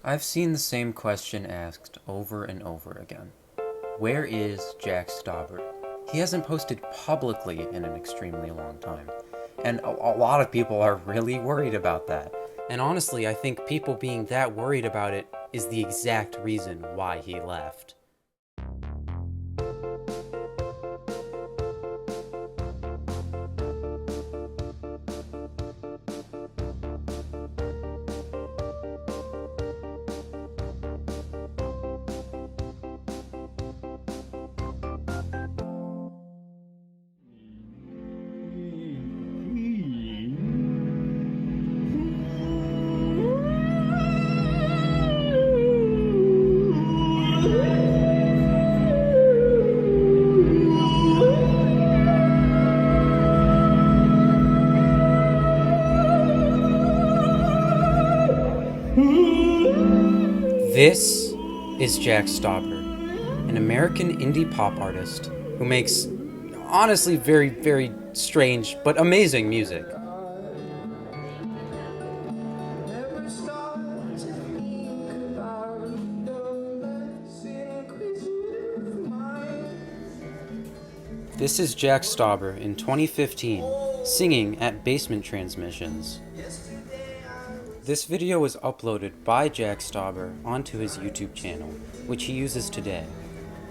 I've seen the same question asked over and over again. Where is Jack Stauber? He hasn't posted publicly in an extremely long time. And a lot of people are really worried about that. And honestly, I think people being that worried about it is the exact reason why he left. This is Jack Stauber, an American indie pop artist who makes honestly very, very strange but amazing music. This is Jack Stauber in 2015, singing at Basement Transmissions. This video was uploaded by Jack Stauber onto his YouTube channel, which he uses today.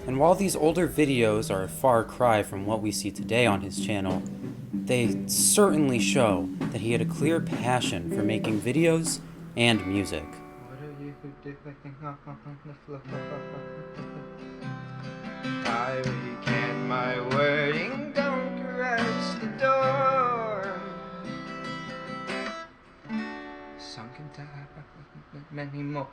And while these older videos are a far cry from what we see today on his channel, they certainly show that he had a clear passion for making videos and music. What are you doing on the floor? I recant my wording, don't caress the door. Sunken time, many more.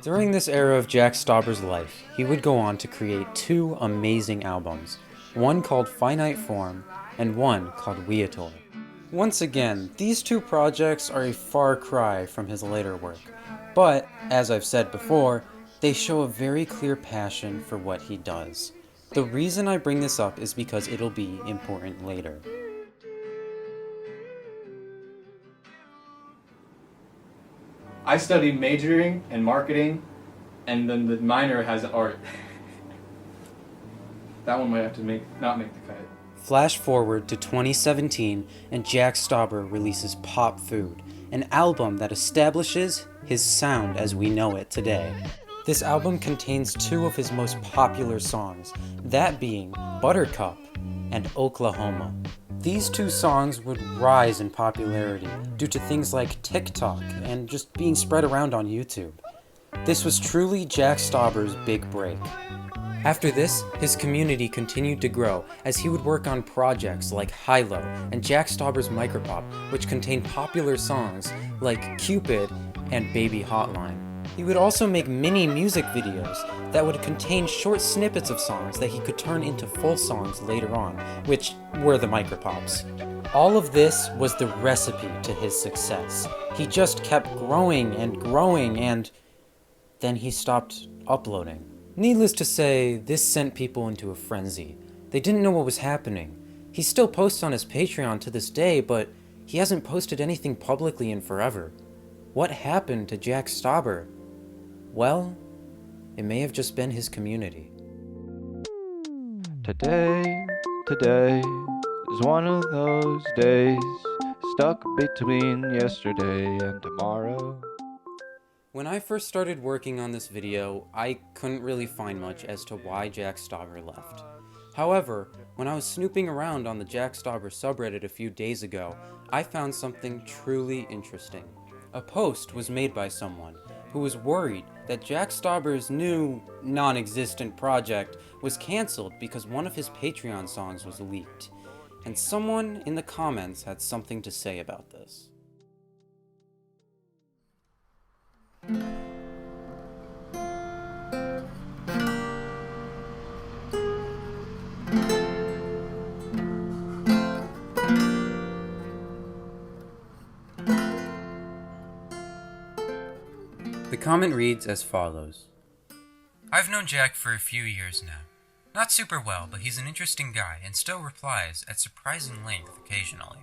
During this era of Jack Stauber's life, he would go on to create two amazing albums, one called Finite Form and one called Weator. Once again, these two projects are a far cry from his later work, but, as I've said before, they show a very clear passion for what he does. The reason I bring this up is because it'll be important later. I studied majoring in marketing, and then the minor has art. That one might have to not make the cut. Flash forward to 2017, and Jack Stauber releases Pop Food, an album that establishes his sound as we know it today. This album contains two of his most popular songs, that being Buttercup and Oklahoma. These two songs would rise in popularity due to things like TikTok and just being spread around on YouTube. This was truly Jack Stauber's big break. After this, his community continued to grow as he would work on projects like Hilo and Jack Stauber's Micropop, which contained popular songs like Cupid and Baby Hotline. He would also make mini music videos that would contain short snippets of songs that he could turn into full songs later on, which were the Micropops. All of this was the recipe to his success. He just kept growing and then he stopped uploading. Needless to say, this sent people into a frenzy. They didn't know what was happening. He still posts on his Patreon to this day, but he hasn't posted anything publicly in forever. What happened to Jack Stauber? Well, it may have just been his community. Today is one of those days, stuck between yesterday and tomorrow. When I first started working on this video, I couldn't really find much as to why Jack Stauber left. However, when I was snooping around on the Jack Stauber subreddit a few days ago, I found something truly interesting. A post was made by someone who was worried that Jack Stauber's new, non-existent project was cancelled because one of his Patreon songs was leaked. And someone in the comments had something to say about this. The comment reads as follows. I've known Jack for a few years now. Not super well, but he's an interesting guy and still replies at surprising length occasionally.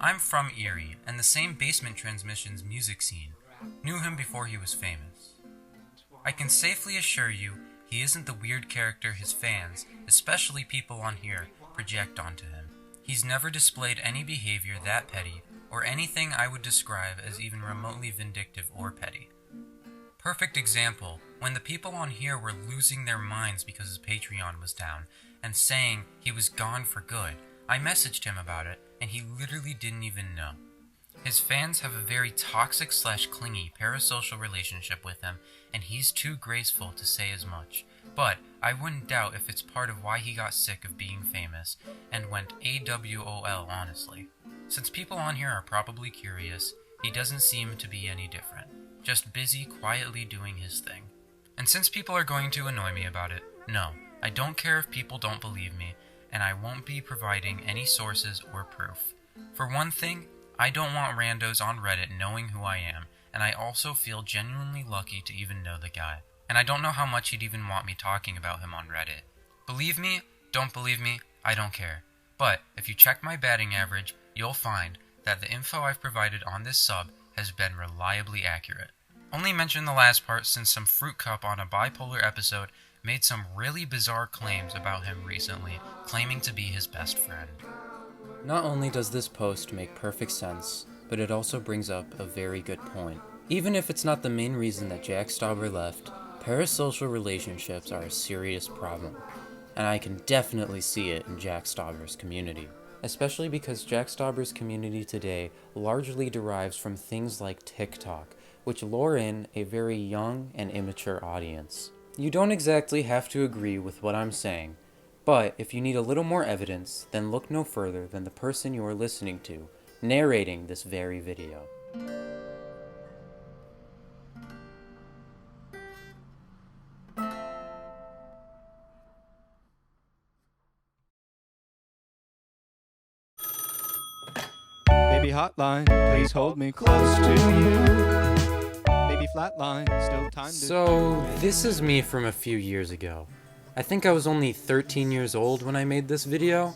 I'm from Erie, and the same Basement Transmissions music scene. Knew him before he was famous. I can safely assure you, he isn't the weird character his fans, especially people on here, project onto him. He's never displayed any behavior that petty, or anything I would describe as even remotely vindictive or petty. Perfect example, when the people on here were losing their minds because his Patreon was down, and saying he was gone for good, I messaged him about it, and he literally didn't even know. His fans have a very toxic/clingy parasocial relationship with him, and he's too graceful to say as much. But I wouldn't doubt if it's part of why he got sick of being famous, and went AWOL honestly. Since people on here are probably curious, he doesn't seem to be any different. Just busy quietly doing his thing. And since people are going to annoy me about it, no, I don't care if people don't believe me, and I won't be providing any sources or proof. For one thing, I don't want randos on Reddit knowing who I am, and I also feel genuinely lucky to even know the guy. And I don't know how much he'd even want me talking about him on Reddit. Believe me, don't believe me, I don't care. But if you check my batting average, you'll find that the info I've provided on this sub has been reliably accurate. Only mention the last part since some fruit cup on a bipolar episode made some really bizarre claims about him recently, claiming to be his best friend. Not only does this post make perfect sense, but it also brings up a very good point. Even if it's not the main reason that Jack Stauber left, parasocial relationships are a serious problem, and I can definitely see it in Jack Stauber's community. Especially because Jack Stauber's community today largely derives from things like TikTok, which lure in a very young and immature audience. You don't exactly have to agree with what I'm saying, but if you need a little more evidence, then look no further than the person you are listening to, narrating this very video. Baby hotline, please hold me close to you. Baby flatline, still time to... So, this is me from a few years ago. I think I was only 13 years old when I made this video,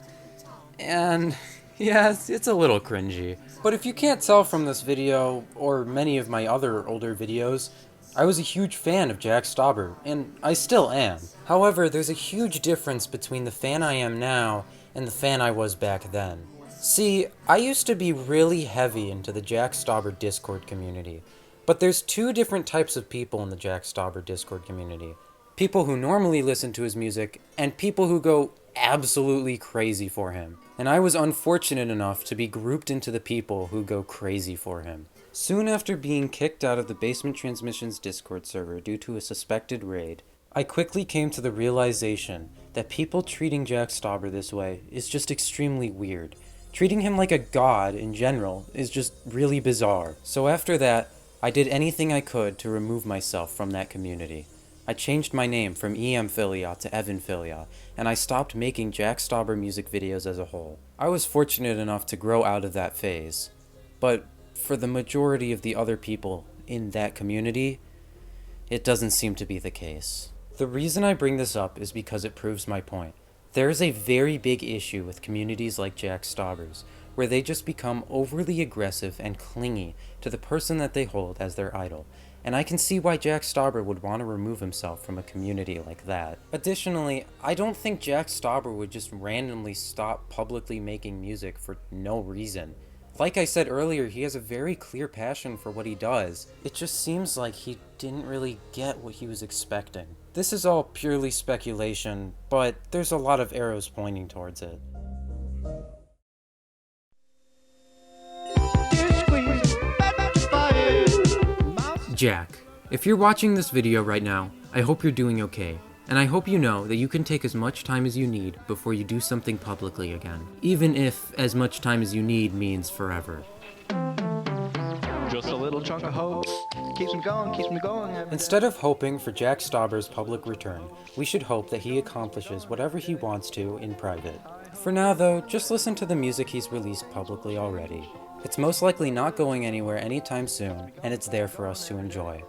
and yes, it's a little cringy. But if you can't tell from this video, or many of my other older videos, I was a huge fan of Jack Stauber, and I still am. However, there's a huge difference between the fan I am now and the fan I was back then. See, I used to be really heavy into the Jack Stauber Discord community, but there's two different types of people in the Jack Stauber Discord community. People who normally listen to his music, and people who go absolutely crazy for him. And I was unfortunate enough to be grouped into the people who go crazy for him. Soon after being kicked out of the Basement Transmissions Discord server due to a suspected raid, I quickly came to the realization that people treating Jack Stauber this way is just extremely weird. Treating him like a god in general is just really bizarre. So after that, I did anything I could to remove myself from that community. I changed my name from Emphilia to Evanphilia, and I stopped making Jack Stauber music videos as a whole. I was fortunate enough to grow out of that phase, but for the majority of the other people in that community, it doesn't seem to be the case. The reason I bring this up is because it proves my point. There is a very big issue with communities like Jack Stauber's, where they just become overly aggressive and clingy to the person that they hold as their idol, and I can see why Jack Stauber would want to remove himself from a community like that. Additionally, I don't think Jack Stauber would just randomly stop publicly making music for no reason. Like I said earlier, he has a very clear passion for what he does. It just seems like he didn't really get what he was expecting. This is all purely speculation, but there's a lot of arrows pointing towards it. Jack, if you're watching this video right now, I hope you're doing okay. And I hope you know that you can take as much time as you need before you do something publicly again. Even if as much time as you need means forever. Just a little chunk of hope. Keeps me going. Instead of hoping for Jack Stauber's public return, we should hope that he accomplishes whatever he wants to in private. For now though, just listen to the music he's released publicly already. It's most likely not going anywhere anytime soon, and it's there for us to enjoy.